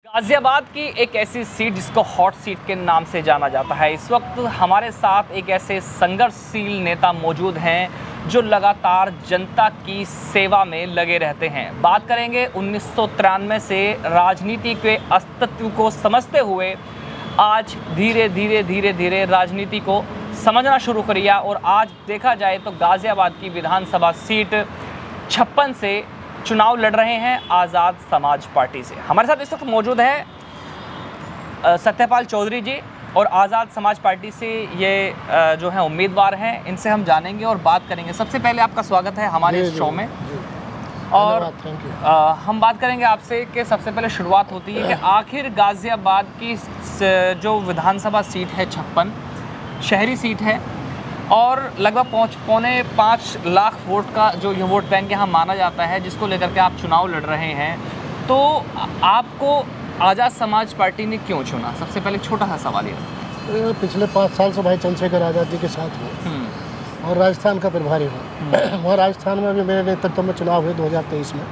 गाजियाबाद की एक ऐसी सीट जिसको हॉट सीट के नाम से जाना जाता है। इस वक्त हमारे साथ एक ऐसे संघर्षशील नेता मौजूद हैं जो लगातार जनता की सेवा में लगे रहते हैं। बात करेंगे 1993 से राजनीति के अस्तित्व को समझते हुए आज धीरे धीरे राजनीति को समझना शुरू किया और आज देखा जाए तो गाजियाबाद की विधानसभा सीट 56 से चुनाव लड़ रहे हैं आज़ाद समाज पार्टी से। हमारे साथ इस वक्त मौजूद है सत्यपाल चौधरी जी और आज़ाद समाज पार्टी से ये जो है उम्मीदवार हैं। इनसे हम जानेंगे और बात करेंगे। सबसे पहले आपका स्वागत है हमारे इस शो में। और हम बात करेंगे आपसे कि सबसे पहले शुरुआत होती है कि आखिर गाजियाबाद की जो विधानसभा सीट है 56 शहरी सीट है और लगभग 4.5 लाख वोट का जो ये वोट बैंक यहाँ माना जाता है, जिसको लेकर के आप चुनाव लड़ रहे हैं, तो आपको आज़ाद समाज पार्टी ने क्यों चुना? सबसे पहले छोटा सा सवाल ये। पिछले 5 साल से भाई चंद्रशेखर आज़ाद जी के साथ हूँ और राजस्थान का प्रभारी हूँ। वहाँ राजस्थान में भी मेरे नेतृत्व में चुनाव हुए 2023 में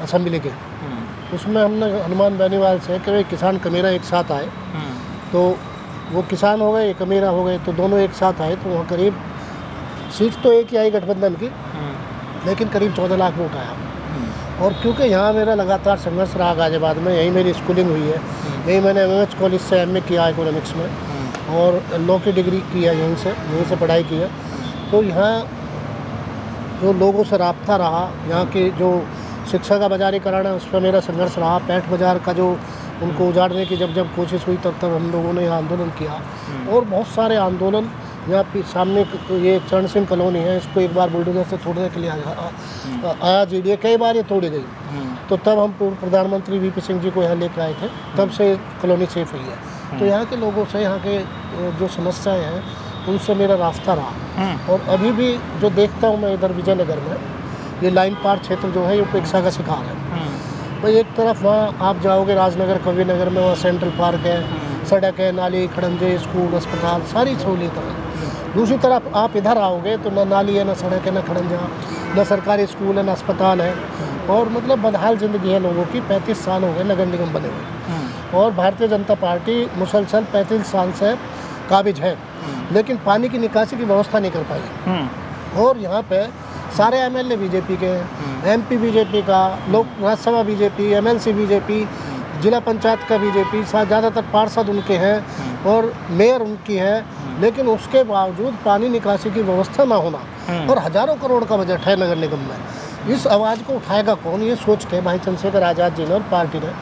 असेंबली के। उसमें हमने हनुमान बेनीवाल से कि भाई किसान कमेरा एक साथ आए, तो वो किसान हो गए, कमीरा हो गए, तो दोनों एक साथ आए, तो वहाँ करीब सीट तो एक ही आई गठबंधन की, लेकिन करीब 14 लाख वोट आया। और क्योंकि यहाँ मेरा लगातार संघर्ष रहा गाजियाबाद में, यहीं मेरी स्कूलिंग हुई है, यहीं मैंने MH कॉलेज से MA किया इकोनॉमिक्स में और लॉ की डिग्री की है, यहीं से पढ़ाई की है। तो यहाँ जो लोगों से रब्ता रहा, यहाँ की जो शिक्षा का बाजारीकरण है उस पर मेरा संघर्ष रहा। पैठ बाज़ार का जो उनको उजाड़ने की जब कोशिश हुई तब हम लोगों ने यहाँ आंदोलन किया और बहुत सारे आंदोलन। यहाँ पे सामने ये चरण सिंह कॉलोनी है, इसको एक बार बुलडोजर से तोड़ने के लिए आया GDA, कई बार ये तोड़ी गई। तो तब हम प्रधानमंत्री VP सिंह जी को यहाँ लेकर आए थे, तब से कॉलोनी सेफ हुई है। तो यहाँ के लोगों से, यहाँ के जो समस्याएँ हैं उनसे मेरा रास्ता रहा। और अभी भी जो देखता हूँ मैं इधर विजयनगर में, ये लाइन पार क्षेत्र जो है ये उपेक्षा का शिकार है। भाई एक तरफ वहाँ आप जाओगे राजनगर कवि नगर में, वहाँ सेंट्रल पार्क है, सड़क है, नाली, खड़ंजे, स्कूल, अस्पताल, सारी सहूलियत है। दूसरी तरफ आप इधर आओगे तो ना नाली है, ना सड़क है, ना खड़ंजा, ना सरकारी स्कूल है, ना अस्पताल है। और मतलब बदहाल ज़िंदगी है लोगों की। 35 साल हो गए नगर निगम बने हुए और भारतीय जनता पार्टी मुसलसल 35 साल से काबिज है, लेकिन पानी की निकासी की व्यवस्था नहीं कर पाई। और यहाँ पे सारे MLA बीजेपी के हैं, MP बीजेपी का, लोक राज्यसभा बीजेपी, MLC बीजेपी, जिला पंचायत का बीजेपी, ज़्यादातर पार्षद उनके हैं और मेयर उनकी है, लेकिन उसके बावजूद पानी निकासी की व्यवस्था ना होना और हज़ारों करोड़ का बजट है नगर निगम में। इस आवाज़ को उठाएगा कौन? ये सोच के भाई चंद्रशेखर आज़ाद जी ने और पार्टी ने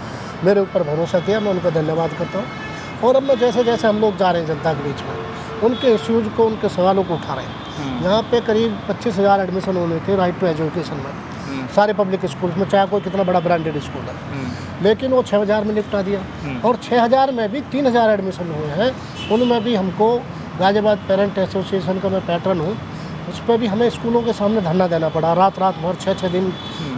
मेरे ऊपर भरोसा किया। मैं उनका धन्यवाद करता हूँ। और अब मैं जैसे जैसे हम लोग जा रहे हैं जनता के बीच में, उनके इश्यूज़ को, उनके सवालों को उठा रहे हैं। यहाँ पे करीब 25,000 एडमिशन होने थे राइट टू एजुकेशन में, सारे पब्लिक स्कूल्स में, चाहे कोई कितना बड़ा ब्रांडेड स्कूल है, लेकिन वो 6,000 में निपटा दिया। और 6,000 में भी 3,000 एडमिशन हुए हैं। उनमें भी हमको गाजियाबाद पेरेंट एसोसिएशन का मैं पैटर्न हूँ, उस पर भी हमें स्कूलों के सामने धरना देना पड़ा। रात भर 6 दिन,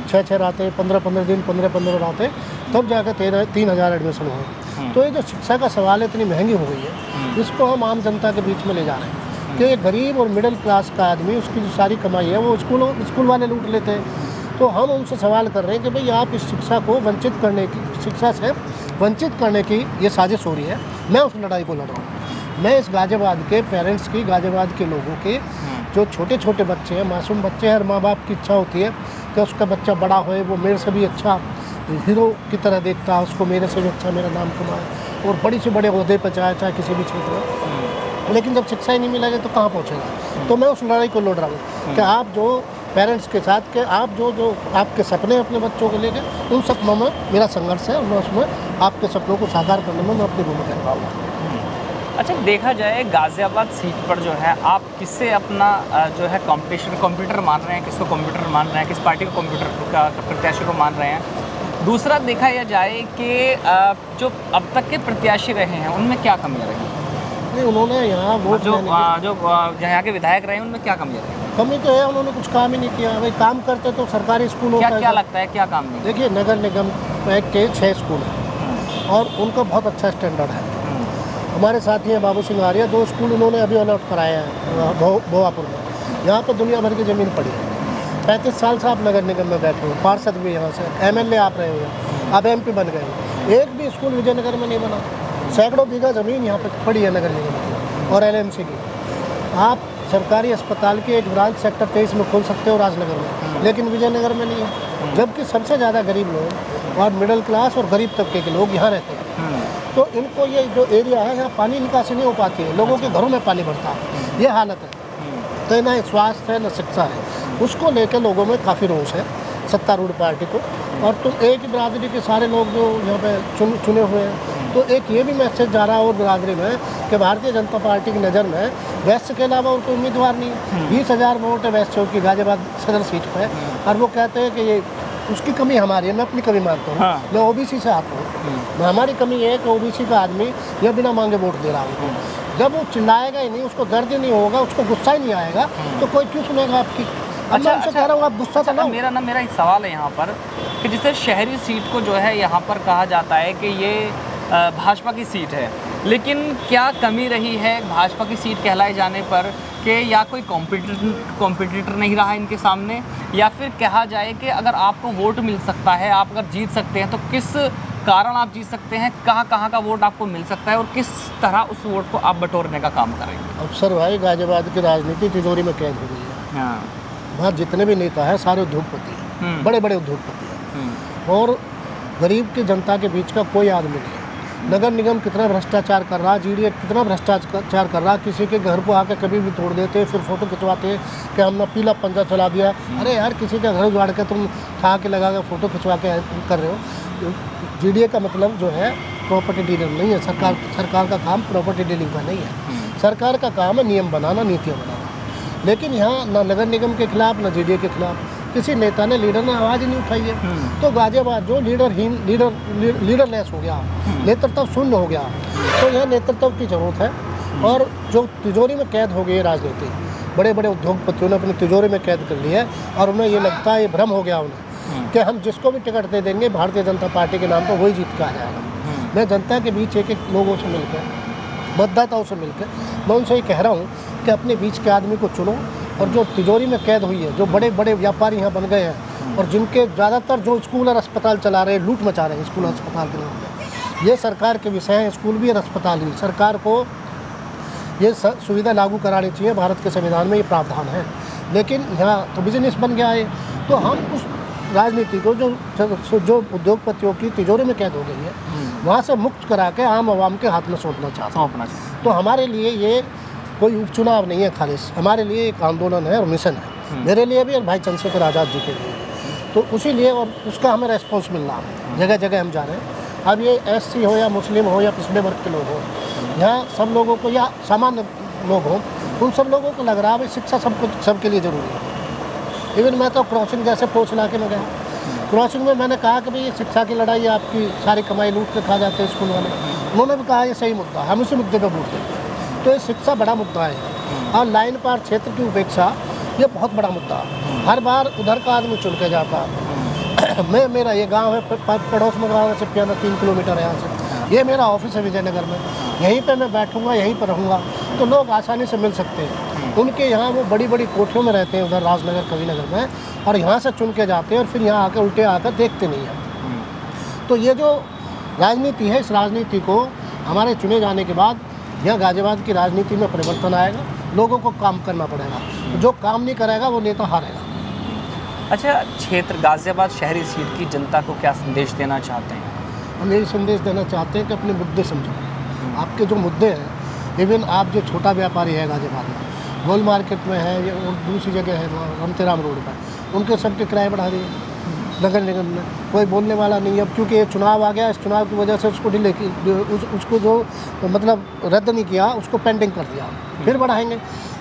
6 रातें, 15 दिन, 15 रातें, तब जाकर 3,000 एडमिशन हुए। तो ये जो शिक्षा का सवाल है, इतनी महंगी हो गई है, इसको हम आम जनता के बीच में ले जा रहे हैं कि एक गरीब और मिडिल क्लास का आदमी, उसकी जो सारी कमाई है वो स्कूल वाले लूट लेते हैं। तो हम उनसे सवाल कर रहे हैं कि भाई आप इस शिक्षा को वंचित करने की, शिक्षा से वंचित करने की ये साजिश हो रही है। मैं उस लड़ाई को लड़ रहा हूँ। मैं इस गाजियाबाद के पेरेंट्स की, गाजियाबाद के लोगों के जो छोटे छोटे बच्चे हैं, मासूम बच्चे हैं, हर माँ बाप की इच्छा होती है कि उसका बच्चा बड़ा होए, वो मेरे से भी अच्छा हीरो की तरह देखता है, उसको मेरे से भी अच्छा मेरा नाम कमाए और बड़ी से बड़े ओहदे पर जाए, चाहे किसी भी क्षेत्र में। लेकिन जब शिक्षा ही नहीं मिलेगी तो कहाँ पहुँचेगा? तो मैं उस लड़ाई को लड़ रहा हूँ कि आप जो पेरेंट्स के साथ के आप जो आपके सपने अपने बच्चों को लेके, उन सपनों में मेरा संघर्ष है और मैं उसमें आपके सपनों को साकार करने में मैं अपनी भूमिका निभाऊंगा। अच्छा, देखा जाए गाजियाबाद सीट पर जो है आप किससे अपना जो है कंप्यूटर मान रहे हैं, किसको कंप्यूटर मान रहे हैं, किस पार्टी को कंप्यूटर का प्रत्याशी को मान रहे हैं? दूसरा देखा यह जाए कि जो अब तक के प्रत्याशी रहे हैं उनमें क्या कमियाँ रही? नहीं, उन्होंने यहाँ वोट जो यहाँ के विधायक रहे हैं उनमें क्या कमियाँ रही? कमी तो है, उन्होंने कुछ काम ही नहीं किया। भाई काम करते तो सरकारी स्कूलों का क्या लगता है क्या काम नहीं? देखिए, नगर निगम के 6 स्कूल हैं और उनका बहुत अच्छा स्टैंडर्ड है। हमारे साथी हैं बाबू सिंह आर्या, 2 स्कूल उन्होंने अभी अलॉट कराए हैं भोवापुर में। यहाँ पर दुनिया भर की ज़मीन पड़ी है। 35 साल से आप नगर निगम में बैठे हो, पार्षद भी यहाँ से, MLA आप रहे हो, अब MP बन गए हो। एक भी स्कूल विजयनगर में नहीं बना। सैकड़ों बीघा ज़मीन यहाँ पे पड़ी है नगर निगम की और LMC की। आप सरकारी अस्पताल के एक ब्रांच सेक्टर 23 में खोल सकते हो राजनगर में, लेकिन विजयनगर में नहीं है। जबकि सबसे ज़्यादा गरीब लोग और मिडिल क्लास और गरीब तबके के लोग यहाँ रहते हैं। तो इनको ये जो एरिया है यहाँ पानी निकासी नहीं हो पाती है, लोगों के घरों में पानी भरता है, ये हालत है। तो ना स्वास्थ्य है न शिक्षा है, उसको लेकर लोगों में काफ़ी रोष है सत्तारूढ़ पार्टी को। और तुम एक ही बिरादरी के सारे लोग जो यहाँ पे चुने हुए हैं, तो एक ये भी मैसेज जा रहा है और बिरादरी में कि भारतीय जनता पार्टी की नज़र में वैश्य के अलावा और कोई उम्मीदवार नहीं है। 20,000 वोट है वैश्य की गाजियाबाद सदर सीट पे, और वो कहते हैं कि ये उसकी कमी हमारी है। मैं अपनी कमी मानता हूँ। हाँ। मैं OBC से आता हूँ। हमारी कमी ये है कि OBC का आदमी यह बिना मांगे वोट दे रहा है। जब वो चिल्लाएगा ही नहीं, उसको दर्द ही नहीं होगा, उसको गुस्सा ही नहीं आएगा, तो कोई क्यों सुनेगा आपकी। मैं उनसे कह रहा हूँ आप गुस्सा तो ना। मेरा एक सवाल है यहाँ पर कि जैसे शहरी सीट को जो है यहाँ पर कहा जाता है कि ये भाजपा की सीट है, लेकिन क्या कमी रही है भाजपा की सीट कहलाए जाने पर कि या कोई कॉम्पिटिटर नहीं रहा इनके सामने, या फिर कहा जाए कि अगर आपको वोट मिल सकता है, आप अगर जीत सकते हैं तो किस कारण आप जीत सकते हैं, कहाँ का वोट आपको मिल सकता है और किस तरह उस वोट को आप बटोरने का काम करेंगे। अफसर भाई गाजियाबाद की राजनीति तिजोरी में कैद हो गई है। हाँ। वहाँ जितने भी नेता हैं सारे उद्योगपति हैं, बड़े बड़े उद्योगपति हैं, और गरीब की जनता के बीच का कोई आदमी नहीं है। नगर निगम कितना भ्रष्टाचार कर रहा, GDA कितना भ्रष्टाचार कर रहा, किसी के घर को आकर कभी भी तोड़ देते, फिर फोटो खिंचवाते कि हमने पीला पंजा चला दिया। अरे यार, किसी का घर उजाड़ के तुम ठा के लगा के फ़ोटो खिंचवा के कर रहे हो। GDA का मतलब जो है प्रॉपर्टी डीलर नहीं है। सरकार का काम प्रॉपर्टी डीलिंग का नहीं है। सरकार का काम है नियम बनाना, नीतियाँ बनाना। लेकिन यहाँ ना नगर निगम के खिलाफ ना GDA के खिलाफ किसी नेता ने, लीडर ने आवाज़ ही नहीं उठाई है। तो गाजियाबाद जो लीडरलेस हो गया, नेतृत्व शून्य हो गया, तो यह नेतृत्व की जरूरत है। और जो तिजोरी में कैद हो गई है राजनीति, बड़े बड़े उद्योगपतियों ने अपनी तिजोरी में कैद कर ली है, और उन्हें ये लगता है, ये भ्रम हो गया उन्हें कि हम जिसको भी टिकट दे देंगे भारतीय जनता पार्टी के नाम पर वही जीत के आ जाएगा। मैं जनता के बीच एक लोगों से मिलकर, मतदाताओं से मिलकर, मैं उनसे ये कह रहा हूँ कि अपने बीच के आदमी को चुनो। और जो तिजोरी में कैद हुई है, जो बड़े बड़े व्यापारी यहाँ बन गए हैं, और जिनके ज़्यादातर जो स्कूल और अस्पताल चला रहे हैं, लूट मचा रहे हैं स्कूल और अस्पताल के नाम पर, ये सरकार के विषय हैं। स्कूल भी और अस्पताल भी, सरकार को ये सुविधा लागू करानी चाहिए। भारत के संविधान में ये प्रावधान है, लेकिन यहाँ तो बिजनेस बन गया है। तो हम उस राजनीति को जो उद्योगपतियों की तिजोरी में कैद हो गई है, वहाँ से मुक्त करा के आम आवाम के हाथ में सौंपना चाहते हैं। तो हमारे लिए ये कोई उपचुनाव नहीं है, खालिश हमारे लिए एक आंदोलन है और मिशन है, मेरे लिए भी और भाई चंद्रशेखर आज़ाद जी के लिए। तो उसी लिए, और उसका हमें रेस्पॉन्स मिल रहा है, जगह जगह हम जा रहे हैं। अब ये SC हो या मुस्लिम हो या पिछड़े वर्ग के लोग हो, यहाँ सब लोगों को या सामान्य लोग हों, उन सब लोगों को लग रहा है भाई शिक्षा सबके लिए ज़रूरी है। इवन मैं तो क्रॉसिंग जैसे पोस्ट इलाके में गया, क्रॉसिंग में मैंने कहा कि भाई ये शिक्षा की लड़ाई, आपकी सारी कमाई लूट के खा जाते हैं स्कूल वाले। उन्होंने भी कहा ये सही मुद्दा, हम इसी मुद्दे पर वोट देते हैं। तो ये शिक्षा बड़ा मुद्दा है, और लाइन पार क्षेत्र की उपेक्षा ये बहुत बड़ा मुद्दा है। हर बार उधर का आदमी चुन के जाता। मेरा ये गांव है, पड़ोस में गाँव है सिपियाना, 3 किलोमीटर यहाँ से। ये मेरा ऑफिस है विजयनगर में, यहीं पे मैं बैठूंगा, यहीं पर रहूँगा, तो लोग आसानी से मिल सकते हैं। उनके यहाँ वो बड़ी बड़ी कोठियों में रहते हैं, उधर राजनगर कविनगर में, और यहाँ से चुन के जाते हैं, और फिर यहाँ आकर उल्टे आकर देखते नहीं हैं। तो ये जो राजनीति है, इस राजनीति को हमारे चुने जाने के बाद यहाँ गाजियाबाद की राजनीति में परिवर्तन आएगा। लोगों को काम करना पड़ेगा, जो काम नहीं करेगा वो नेता हारेगा। अच्छा, क्षेत्र गाजियाबाद शहरी सीट की जनता को क्या संदेश देना चाहते हैं? हम यही संदेश देना चाहते हैं कि अपने मुद्दे समझो। आपके जो मुद्दे हैं, इवन आप जो छोटा व्यापारी है गाजियाबाद में, गोल मार्केट में है या और दूसरी जगह है रमतेराम रोड पर, उनके सबके किराए बढ़ा दिए नगर निगम में। कोई बोलने वाला नहीं अब, क्योंकि ये चुनाव आ गया, इस चुनाव की वजह से उसको डिले की, उसको जो मतलब रद्द नहीं किया, उसको पेंडिंग कर दिया, फिर बढ़ाएंगे।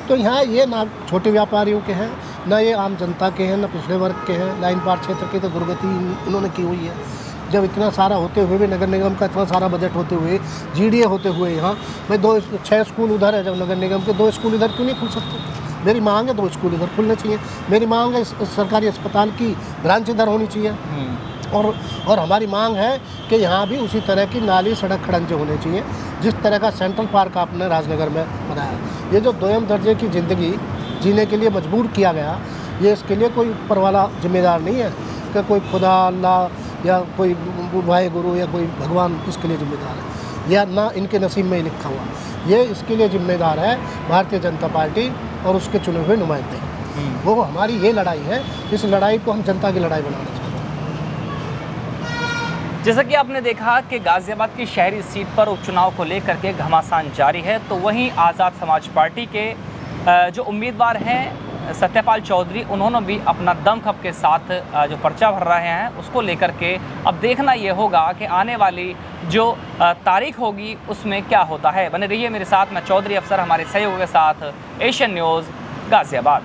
तो यहाँ ये ना छोटे व्यापारियों के हैं, ना ये आम जनता के हैं, ना पिछड़े वर्ग के हैं। लाइन पार क्षेत्र की तो दुर्गति इन्होंने की हुई है। जब इतना सारा होते हुए भी, नगर निगम का इतना सारा बजट होते हुए, GDA होते हुए, यहाँ भाई 6 स्कूल उधर है, जब नगर निगम के 2 स्कूल इधर क्यों नहीं खुल सकते? मेरी मांग है 2 स्कूल इधर खुलने चाहिए। मेरी मांग है सरकारी अस्पताल की ब्रांच इधर होनी चाहिए। और हमारी मांग है कि यहाँ भी उसी तरह की नाली, सड़क, खड़ंजे होने चाहिए, जिस तरह का सेंट्रल पार्क आपने राजनगर में बनाया। ये जो 2म दर्जे की ज़िंदगी जीने के लिए मजबूर किया गया, ये इसके लिए कोई ऊपर वाला जिम्मेदार नहीं है कि कोई खुदा, अल्लाह या कोई भाई गुरु या कोई भगवान इसके लिए जिम्मेदार है, या ना इनके नसीब में ही लिखा हुआ। ये इसके लिए जिम्मेदार है भारतीय जनता पार्टी और उसके चुने हुए नुमाइंदे। वो हमारी ये लड़ाई है, इस लड़ाई को हम जनता की लड़ाई बनाना चाहते हैं। जैसा कि आपने देखा कि गाज़ियाबाद की शहरी सीट पर उपचुनाव को लेकर के घमासान जारी है, तो वहीं आज़ाद समाज पार्टी के जो उम्मीदवार हैं सत्यपाल चौधरी, उन्होंने भी अपना दमखम के साथ जो पर्चा भर रहे हैं उसको लेकर के अब देखना ये होगा कि आने वाली जो तारीख होगी उसमें क्या होता है। बने रहिए मेरे साथ, मैं चौधरी अफसर हमारे सहयोगियों के साथ, एशियन न्यूज़ गाज़ियाबाद।